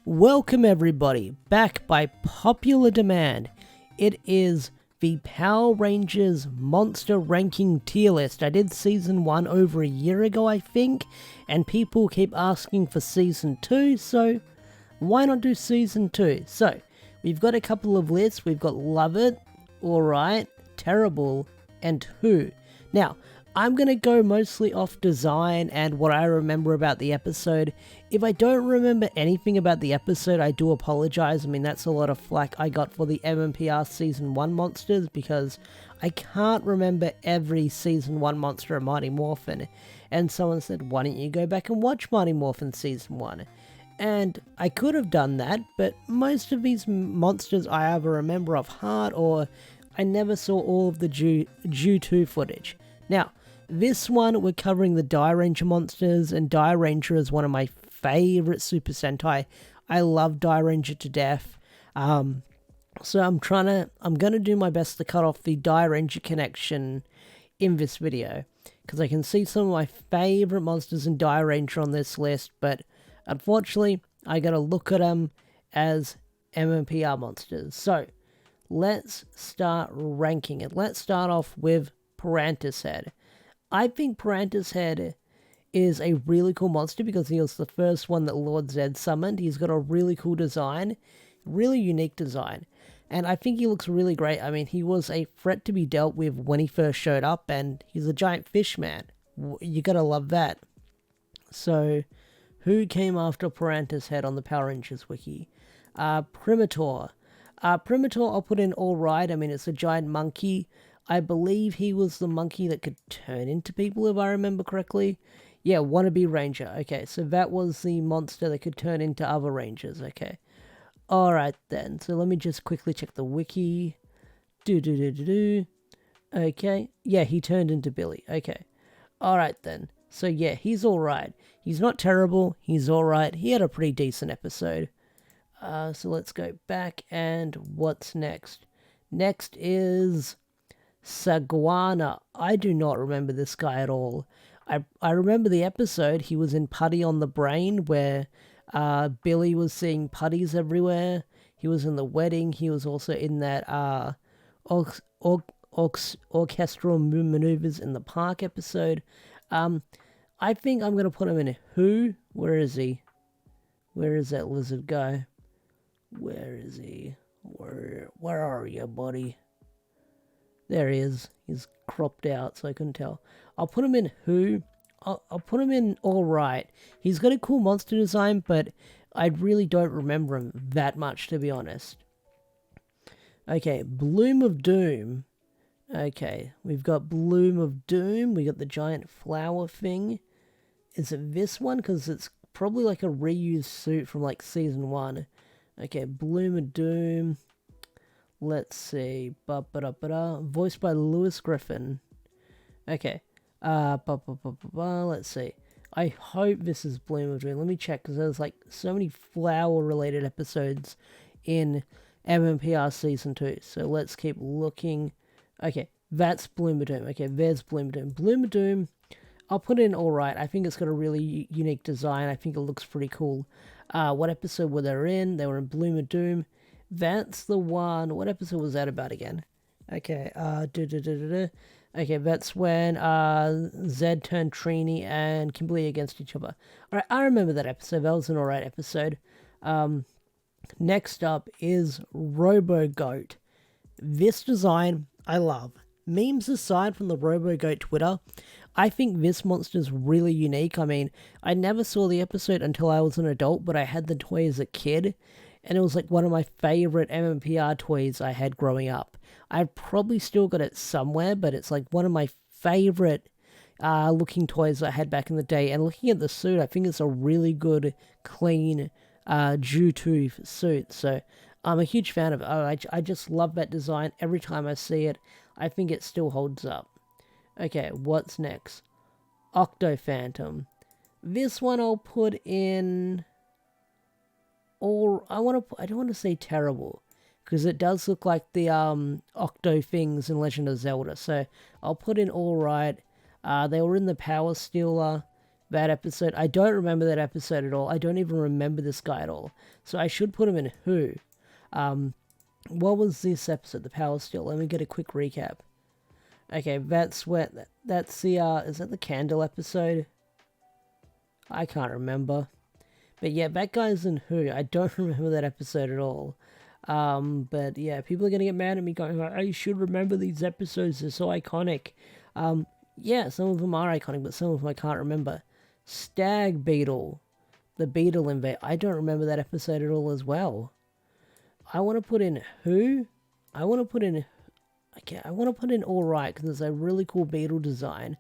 Welcome everybody, back by popular demand. It is the Power Rangers Monster Ranking Tier List. I did Season 1 over a year ago, I think, and people keep asking for Season 2, so why not do Season 2? So, we've got a couple of lists. We've got Love It, Alright, Terrible, and Who. Now, I'm going to go mostly off design and what I remember about the episode. If I don't remember anything about the episode, I do apologize. I mean, that's a lot of flack I got for the MMPR Season 1 monsters because I can't remember every Season 1 monster of Mighty Morphin. And someone said, why don't you go back and watch Mighty Morphin Season 1? And I could have done that, but most of these monsters I either remember off heart or I never saw all of the due to footage. Now, this one, we're covering the Die Ranger monsters, and Die Ranger is one of my favorite Super Sentai. I love Die Ranger to death. So I'm gonna do my best to cut off the Die Ranger connection in this video, because I can see some of my favorite monsters in Die Ranger on this list, but unfortunately, I gotta look at them as MMPR monsters. So, let's start ranking it. Let's start off with Piranha's Head. I think Piranha's Head is a really cool monster because he was the first one that Lord Zedd summoned. He's got a really cool design, really unique design, and I think he looks really great. I mean, he was a threat to be dealt with when he first showed up, and he's a giant fish man. You gotta love that. So, who came after Piranha's Head on the Power Rangers wiki? Primitor. Primitor I'll put in alright. I mean, it's a giant monkey. I believe he was the monkey that could turn into people, if I remember correctly. Yeah, Wannabe Ranger. Okay, so that was the monster that could turn into other Rangers. Okay. Alright then. So let me just quickly check the wiki. Okay. Yeah, he turned into Billy. Okay. Alright then. So yeah, he's alright. He's not terrible. He's alright. He had a pretty decent episode. So let's go back, and what's next? Next is Saguana. I do not remember this guy at all. I remember the episode. He was in Putty on the Brain, where Billy was seeing putties everywhere. He was in the wedding. He was also in that orchestral maneuvers in the park episode. I think I'm going to put him in Who. Where is he? Where is that lizard guy? Where is he? Where are you, buddy? There he is. He's cropped out, so I couldn't tell. I'll put him in Who. I'll put him in Alright. He's got a cool monster design, but I really don't remember him that much, to be honest. Okay, Bloom of Doom. Okay, we've got Bloom of Doom. We got the giant flower thing. Is it this one? Because it's probably like a reused suit from like Season 1. Okay, Bloom of Doom. Let's see. Voiced by Lewis Griffin. Okay. Let's see. I hope this is Bloom of Doom. Let me check, because there's like so many flower-related episodes in MMPR Season 2. So let's keep looking. Okay, that's Bloom of Doom. Okay, there's Bloom of Doom. Bloom of Doom, I'll put it in Alright. I think it's got a really unique design. I think it looks pretty cool. What episode were they in? They were in Bloom of Doom. That's the one. What episode was that about again? Okay, okay, that's when Zedd turned Trini and Kimberly against each other. Alright, I remember that episode. That was an alright episode. Next up is Robo-Goat. This design, I love. Memes aside from the Robo-Goat Twitter, I think this monster's really unique. I mean, I never saw the episode until I was an adult, but I had the toy as a kid, and it was like one of my favorite MMPR toys I had growing up. I've probably still got it somewhere, but it's like one of my favorite looking toys I had back in the day. And looking at the suit, I think it's a really good, clean, Ju-tooth suit. So I'm a huge fan of it. I just love that design. Every time I see it, I think it still holds up. Okay, what's next? Octo Phantom. This one I'll put in... I don't want to say terrible, because it does look like the Octo things in Legend of Zelda. So I'll put in Alright. They were in the Power Stealer. that episode. I don't remember that episode at all. I don't even remember this guy at all. So I should put him in who. What was this episode? The Power Steel. Let me get a quick recap. Okay, that's the, is that the Candle episode? I can't remember. But yeah, that guy's in who. I don't remember that episode at all. But yeah, people are gonna get mad at me going, like, I should remember these episodes, they're so iconic. Yeah, some of them are iconic, but some of them I can't remember. Stag Beetle. The Beetle Invade. I don't remember that episode at all as well. I want to put in who? I want to put in... Okay, I want to put in Alright, because it's a really cool beetle design.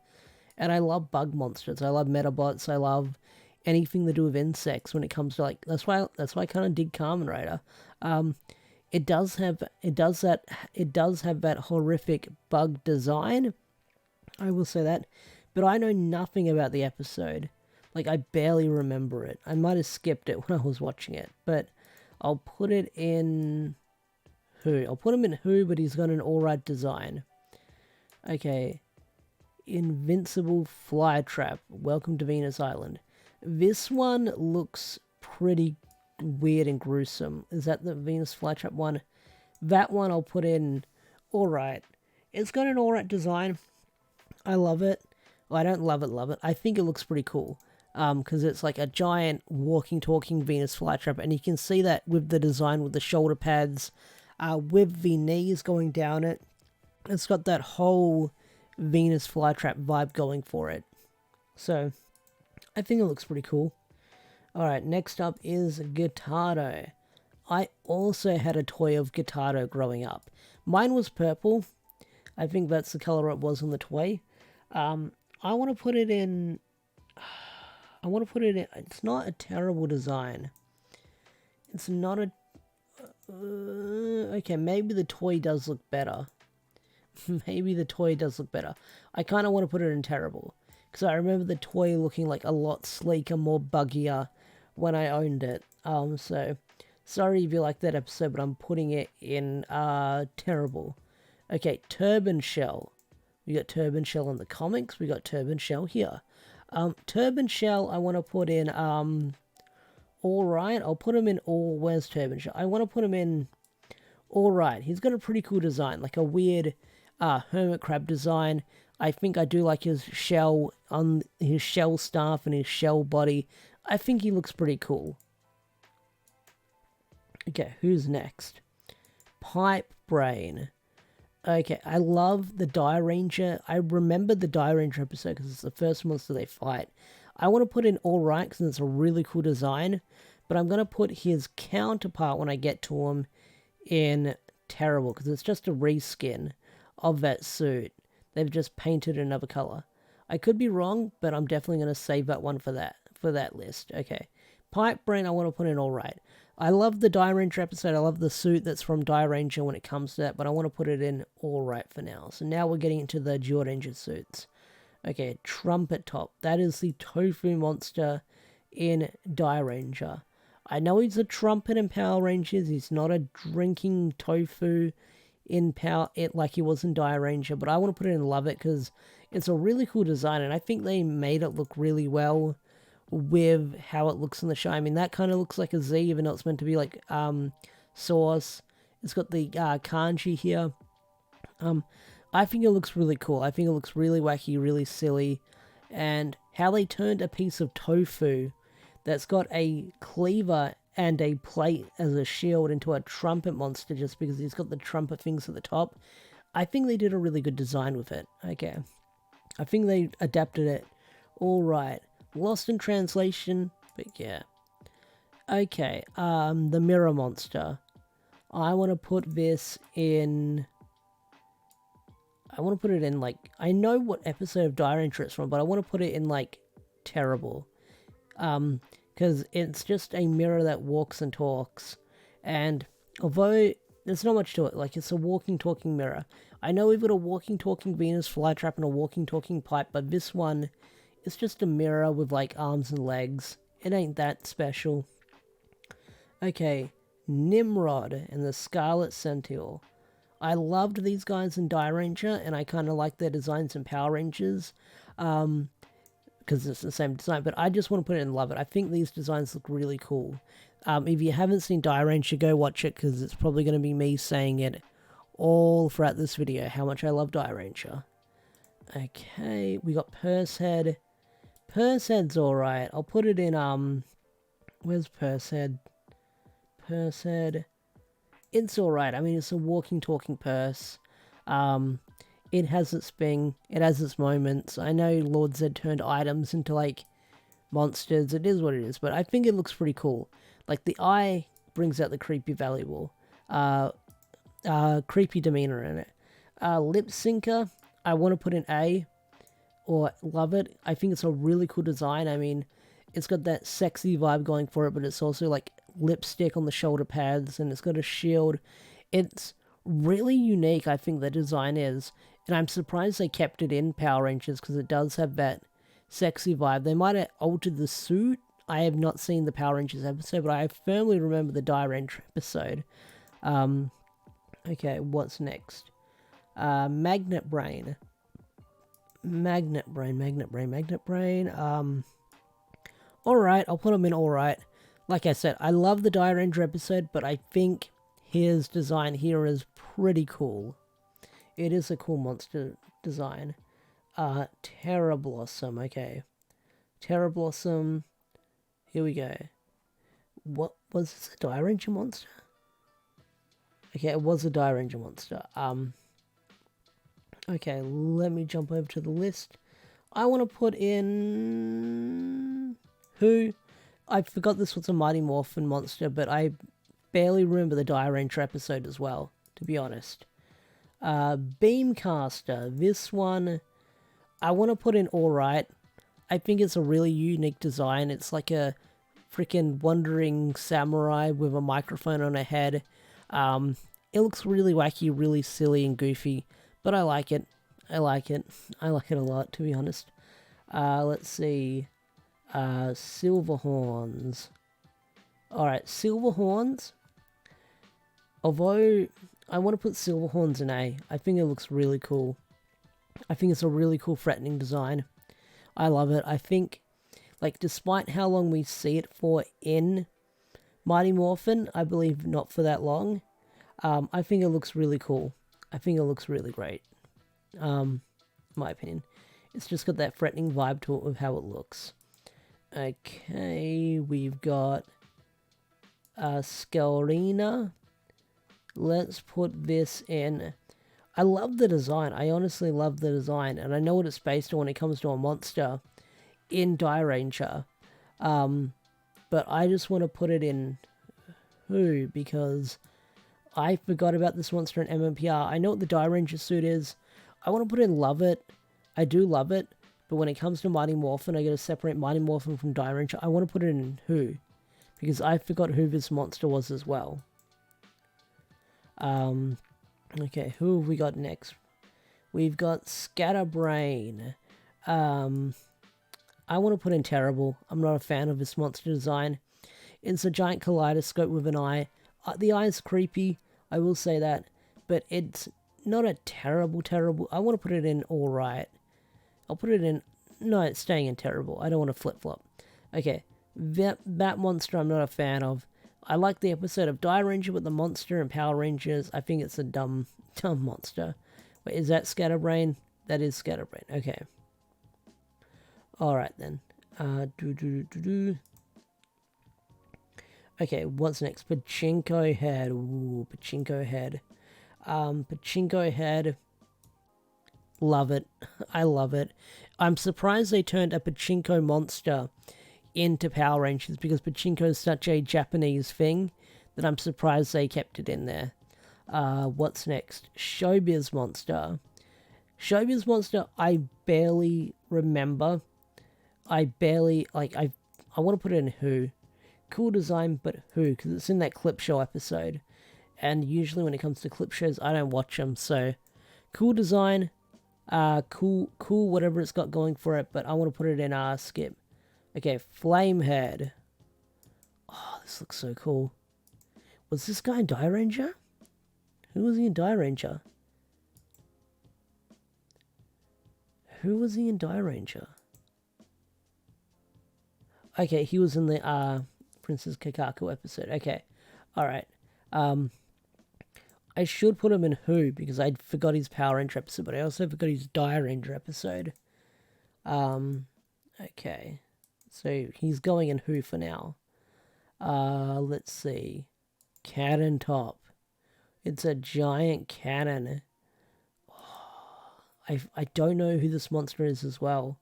And I love bug monsters. I love Metabots. I love anything to do with insects when it comes to, like... That's why I kind of dig Kamen Rider. It does have that horrific bug design. I will say that. But I know nothing about the episode. Like, I barely remember it. I might have skipped it when I was watching it. But I'll put it in... Who? I'll put him in who, but he's got an alright design. Okay. Invincible Flytrap. Welcome to Venus Island. This one looks pretty weird and gruesome. Is that the Venus Flytrap one? That one I'll put in alright. It's got an alright design. I love it. Well, I don't love it. I think it looks pretty cool. Because it's like a giant walking, talking Venus flytrap, and you can see that with the design with the shoulder pads, with the knees going down it. It's got that whole Venus flytrap vibe going for it. So, I think it looks pretty cool. Alright, next up is Guitardo. I also had a toy of Guitardo growing up. Mine was purple. I think that's the color it was on the toy. I want to put it in... It's not a terrible design. It's not a... okay, maybe the toy does look better. Maybe the toy does look better. I kind of want to put it in terrible. Because I remember the toy looking like a lot sleeker, more buggier when I owned it. So, sorry if you like that episode, but I'm putting it in terrible. Okay, Turban Shell. We got Turban Shell in the comics. We got Turban Shell here. Turban Shell, I want to put in, alright. I'll put him in where's Turban Shell? I want to put him in, alright. He's got a pretty cool design, like a weird, hermit crab design. I think I do like his shell, on his shell staff and his shell body. I think he looks pretty cool. Okay, who's next? Pipe Brain. Okay, I love the Die Ranger. I remember the Die Ranger episode because it's the first monster they fight. I want to put in alright because it's a really cool design. But I'm going to put his counterpart when I get to him in terrible because it's just a reskin of that suit. They've just painted another color. I could be wrong, but I'm definitely going to save that one for that list. Okay, Pipe Brain I want to put in alright. I love the Die Ranger episode. I love the suit that's from Die Ranger when it comes to that, but I want to put it in alright for now. So now we're getting into the Dual Ranger suits. Okay, Trumpet Top. That is the tofu monster in Die Ranger. I know he's a trumpet in Power Rangers. He's not a drinking tofu in like he was in Die Ranger, but I want to put it in Love It because it's a really cool design, and I think they made it look really well with how it looks in the show. I mean, that kind of looks like a Z, even though it's meant to be like Source. It's got the kanji here. I think it looks really cool. I think it looks really wacky, really silly. And how they turned a piece of tofu that's got a cleaver and a plate as a shield into a trumpet monster just because he's got the trumpet things at the top. I think they did a really good design with it. Okay. I think they adapted it all right. Lost in translation, but yeah. Okay, the Mirror Monster. I want to put this in... I want to put it in, like... I know what episode of Die Ranger it's from, but I want to put it in, like, terrible. Because it's just a mirror that walks and talks. And although there's not much to it, like, it's a walking, talking mirror. I know we've got a walking, talking Venus flytrap and a walking, talking pipe, but this one... It's just a mirror with, like, arms and legs. It ain't that special. Okay, Nimrod and the Scarlet Sentinel. I loved these guys in Die Ranger, and I kind of like their designs in Power Rangers. Because because it's the same design, but I just want to put it in Love It. I think these designs look really cool. If you haven't seen Die Ranger, go watch it, because it's probably going to be me saying it all throughout this video, how much I love Die Ranger. Okay, we got Purse Head. Purse Head's alright. I'll put it in, where's Purse Head? Purse Head. It's alright. I mean, it's a walking, talking purse. It has its thing. It has its moments. I know Lord Zedd turned items into, like, monsters. It is what it is, but I think it looks pretty cool. Like, the eye brings out the creepy valuable. Creepy demeanor in it. Lip Syncer, I want to put in A, or Love It. I think it's a really cool design. I mean, it's got that sexy vibe going for it, but it's also, like, lipstick on the shoulder pads, and it's got a shield. It's really unique, I think the design is, and I'm surprised they kept it in Power Rangers, because it does have that sexy vibe. They might have altered the suit. I have not seen the Power Rangers episode, but I firmly remember the Die Ranger episode. Okay, what's next? Magnet Brain. Magnet Brain. Alright, I'll put him in alright. Like I said, I love the Die Ranger episode, but I think his design here is pretty cool. It is a cool monster design. Terra Blossom, okay. Terra Blossom. Here we go. What was this, a Die Ranger monster? Okay, it was a Die Ranger monster. Okay, let me jump over to the list. I want to put in... Who? I forgot this was a Mighty Morphin monster, but I barely remember the Die Ranger episode as well, to be honest. Beamcaster. This one, I want to put in alright. I think it's a really unique design. It's like a freaking wandering samurai with a microphone on her head. It looks really wacky, really silly and goofy, but I like it. I like it a lot, to be honest. Let's see. Silverhorns. Alright, Silverhorns. Although, I want to put Silverhorns in A. I think it looks really cool. I think it's a really cool threatening design. I love it. I think, like, despite how long we see it for in Mighty Morphin, I believe not for that long, I think it looks really cool. I think it looks really great. My opinion. It's just got that threatening vibe to it with how it looks. Okay, we've got Scalrina. Let's put this in. I love the design. I honestly love the design, and I know what it's based on when it comes to a monster in Die Ranger. But I just want to put it in Who, because I forgot about this monster in MMPR. I know what the Die Ranger suit is. I want to put in Love It. I do love it, but when it comes to Mighty Morphin, I gotta separate Mighty Morphin from Die Ranger. I want to put it in Who, because I forgot who this monster was as well. Okay, who have we got next? We've got Scatterbrain. I want to put in Terrible. I'm not a fan of this monster design. It's a giant kaleidoscope with an eye. The eye is creepy, I will say that, but it's not a terrible. I want to put it in alright. I'll put it in... No, it's staying in terrible. I don't want to flip-flop. Okay, that monster I'm not a fan of. I like the episode of Die Ranger with the monster and Power Rangers. I think it's a dumb monster. Wait, is that Scatterbrain? That is Scatterbrain. Okay. Alright then. Okay, what's next? Pachinko Head. Ooh, Pachinko Head. Pachinko Head. Love it. I love it. I'm surprised they turned a Pachinko monster into Power Rangers, because Pachinko is such a Japanese thing that I'm surprised they kept it in there. What's next? Showbiz Monster. Showbiz Monster, I barely remember. I want to put it in Who. Cool design, but Who, because it's in that clip show episode. And usually when it comes to clip shows, I don't watch them, so cool design. Cool, whatever it's got going for it, but I want to put it in Skip. Okay, Flamehead. Oh, this looks so cool. Was this guy in Die Ranger? Who was he in Die Ranger? Who was he in Die Ranger? Okay, he was in the Princess Kakaku episode. Okay, alright. I should put him in Who because I forgot his Power Ranger episode, but I also forgot his Dire Ranger episode. Okay. So he's going in Who for now. Let's see. Cannon top. It's a giant cannon. I don't know who this monster is as well.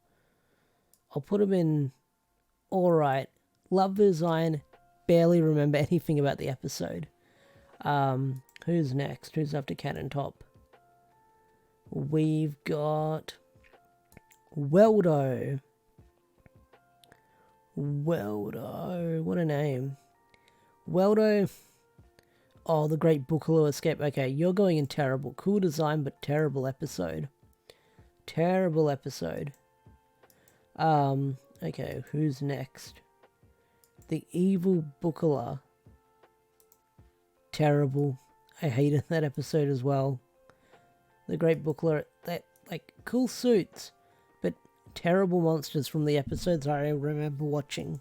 I'll put him in alright. Love the design. Barely remember anything about the episode. Who's next? Who's after Cannon Top? We've got Weldo. Weldo. What a name. Weldo. Oh, the Great Bookaloo Escape. Okay, you're going in terrible. Cool design, but terrible episode. Terrible episode. Okay, who's next? The Evil Bookaloo. Terrible. I hated that episode as well. The Great Bookaloo, that, like, cool suits, but terrible monsters from the episodes I remember watching.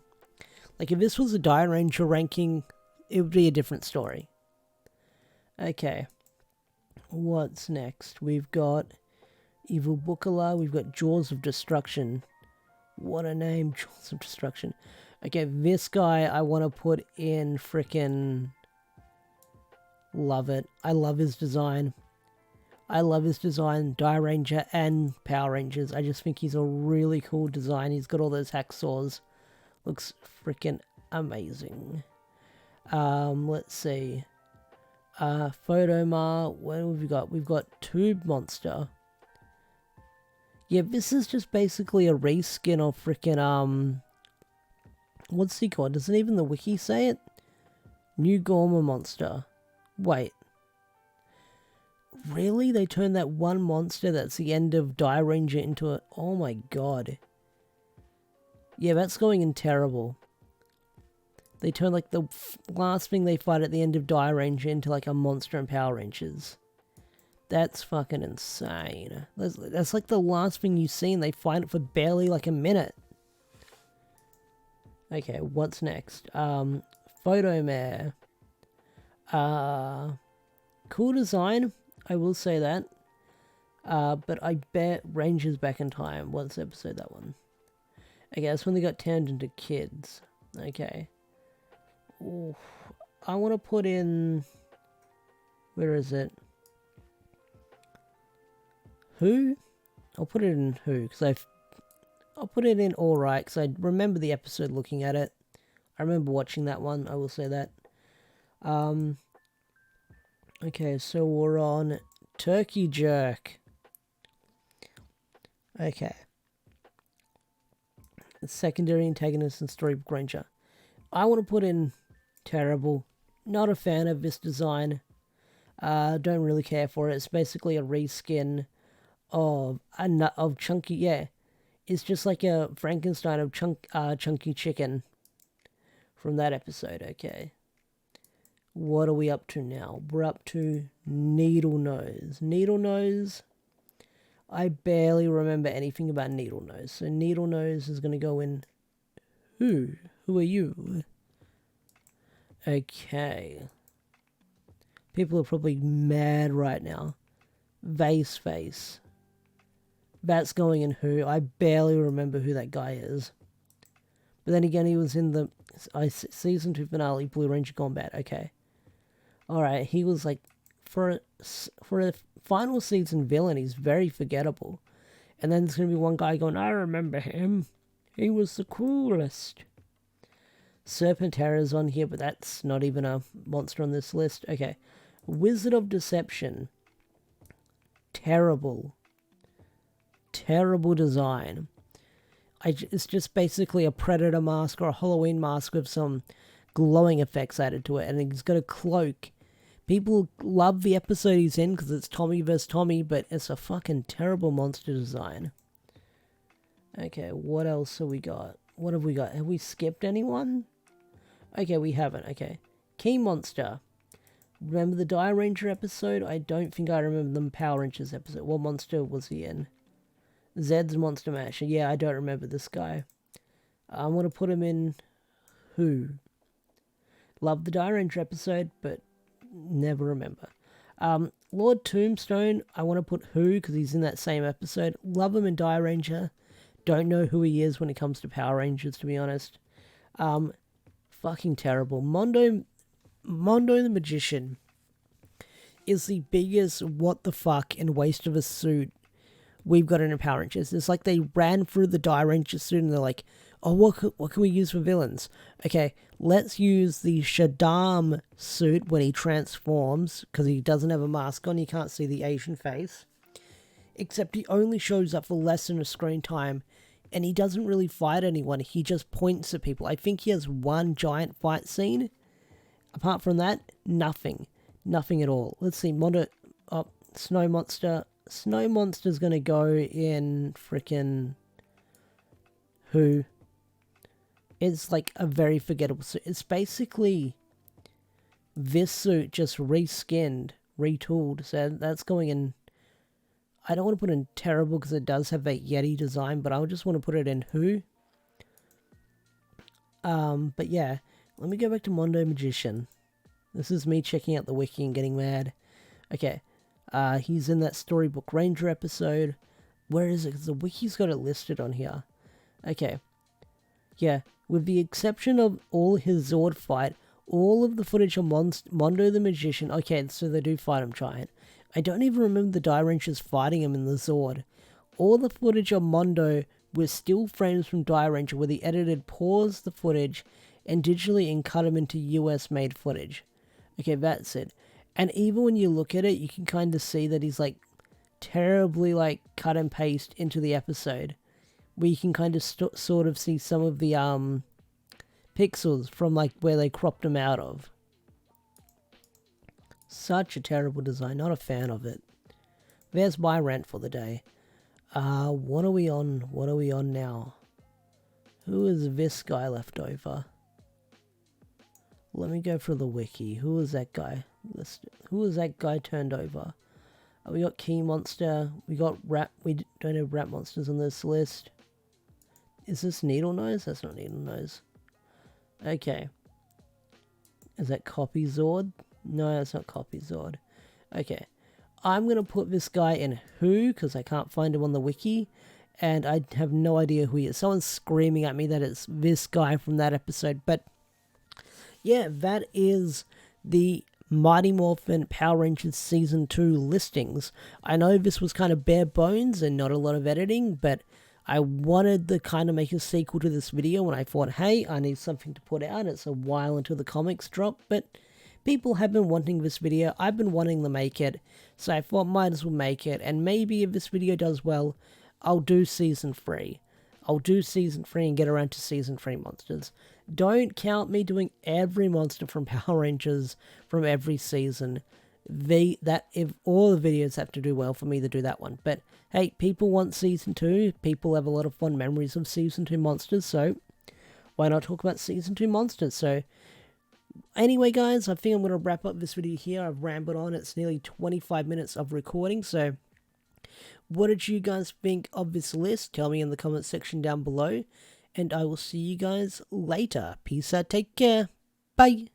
Like, if this was a Dire Ranger ranking, it would be a different story. Okay. What's next? We've got Evil Bookaloo, we've got Jaws of Destruction. What a name, Jaws of Destruction. Okay, this guy I want to put in frickin'... Love it. I love his design. I love his design, Dire Ranger and Power Rangers. I just think he's a really cool design. He's got all those hacksaws. Looks freaking amazing. Let's see. Photomar. What have we got? We've got Tube Monster. Yeah, this is just basically a reskin of freaking, what's he called? Doesn't even the wiki say it? New Gorma Monster. Wait. Really? They turned that one monster that's the end of Dire Ranger into a... Oh my god. Yeah, that's going in terrible. They turn like the last thing they fight at the end of Dire Ranger into like a monster in Power Rangers. That's fucking insane. That's like the last thing you see and they fight it for barely like a minute. Okay, what's next? Photomare. Cool design, I will say that. But I bet Rangers Back in Time. What's episode that one? Okay, that's when they got turned into kids. Okay. Ooh, I want to put in... Where is it? Who? I'll put it in Who, because I'll put it in Alright, because I remember the episode looking at it. I remember watching that one, I will say that. Okay, so we're on Turkey Jerk. Okay. Secondary antagonist and Storybook Ranger. I want to put in terrible. Not a fan of this design. Don't really care for it. It's basically a reskin of Chunky. Yeah, it's just like a Frankenstein of Chunky Chicken from that episode. Okay. What are we up to now? We're up to Needle Nose. Needle Nose. I barely remember anything about Needle Nose. So Needle Nose is going to go in... Who? Who are you? Okay. People are probably mad right now. Vase Face. That's going in Who. I barely remember who that guy is. But then again, he was in the season 2 finale, Blue Ranger Combat. Okay. Alright, he was like, for a final season villain, he's very forgettable. And then there's going to be one guy going, I remember him. He was the coolest. Serpentera's on here, but that's not even a monster on this list. Okay. Wizard of Deception. Terrible. Terrible design. It's just basically a Predator mask or a Halloween mask with some glowing effects added to it. And he's got a cloak. People love the episode he's in because it's Tommy vs. Tommy, but it's a fucking terrible monster design. Okay, what else have we got? What have we got? Have we skipped anyone? Okay, we haven't. Okay. Key Monster. Remember the Dire Ranger episode? I don't think I remember the Power Rangers episode. What monster was he in? Zedd's Monster Mash. Yeah, I don't remember this guy. I'm going to put him in Who. Love the Die Ranger episode, but never remember. Lord Tombstone, I want to put Who because he's in that same episode. Love him in Die Ranger. Don't know who he is when it comes to Power Rangers, to be honest. Fucking terrible. Mondo the Magician is the biggest what the fuck and waste of a suit we've got in a Power Rangers. It's like they ran through the Die Ranger suit and they're like, oh, what can we use for villains? Okay, let's use the Shaddam suit when he transforms, because he doesn't have a mask on, you can't see the Asian face. Except he only shows up for less than a screen time, and he doesn't really fight anyone, he just points at people. I think he has one giant fight scene. Apart from that, nothing. Nothing at all. Let's see, Snow Monster. Snow Monster's gonna go in frickin' Who. It's like a very forgettable suit. It's basically this suit just reskinned, retooled. So that's going in. I don't want to put in terrible because it does have that Yeti design, but I just want to put it in Who. But yeah, let me go back to Mondo Magician. This is me checking out the wiki and getting mad. Okay, he's in that Storybook Ranger episode. Where is it? Because the wiki's got it listed on here. Okay, yeah. With the exception of all his Zord fight, all of the footage of Mondo the Magician... Okay, so they do fight him giant. I don't even remember the Die Rangers fighting him in the Zord. All the footage of Mondo were still frames from Die Ranger where the editor paused the footage and digitally and cut him into US-made footage. Okay, that's it. And even when you look at it, you can kind of see that he's like terribly like cut and paste into the episode. Where you can kind of sort of see some of the pixels from like where they cropped them out of. Such a terrible design, not a fan of it. There's my rant for the day. What are we on? What are we on now? Who is this guy left over? Let me go for the wiki. Who is that guy listed? Who is that guy turned over? We got Key Monster. We got Rat. We don't have Rat Monsters on this list. Is this Needle Nose? That's not Needle Nose. Okay. Is that Copy Zord? No, that's not Copy Zord. Okay. I'm going to put this guy in Who, because I can't find him on the wiki. And I have no idea who he is. Someone's screaming at me that it's this guy from that episode. But, yeah, that is the Mighty Morphin Power Rangers Season 2 listings. I know this was kind of bare bones and not a lot of editing, but I wanted to kind of make a sequel to this video when I thought, hey, I need something to put out. It's a while until the comics drop, but people have been wanting this video. I've been wanting to make it, so I thought might as well make it. And maybe if this video does well, I'll do Season 3. I'll do Season 3 and get around to Season 3 monsters. Don't count me doing every monster from Power Rangers from every season. If all the videos have to do well for me to do that one. But hey, people want Season 2. People have a lot of fond memories of Season 2 monsters, so why not talk about Season 2 monsters? So anyway, guys, I think I'm going to wrap up this video here. I've rambled on. It's nearly 25 minutes of recording, so what did you guys think of this list? Tell me in the comment section down below, and I will see you guys later. Peace out, take care, bye!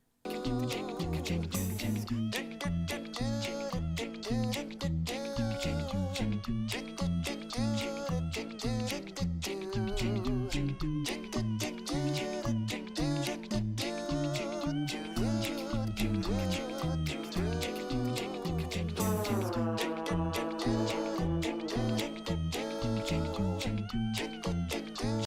Thank you.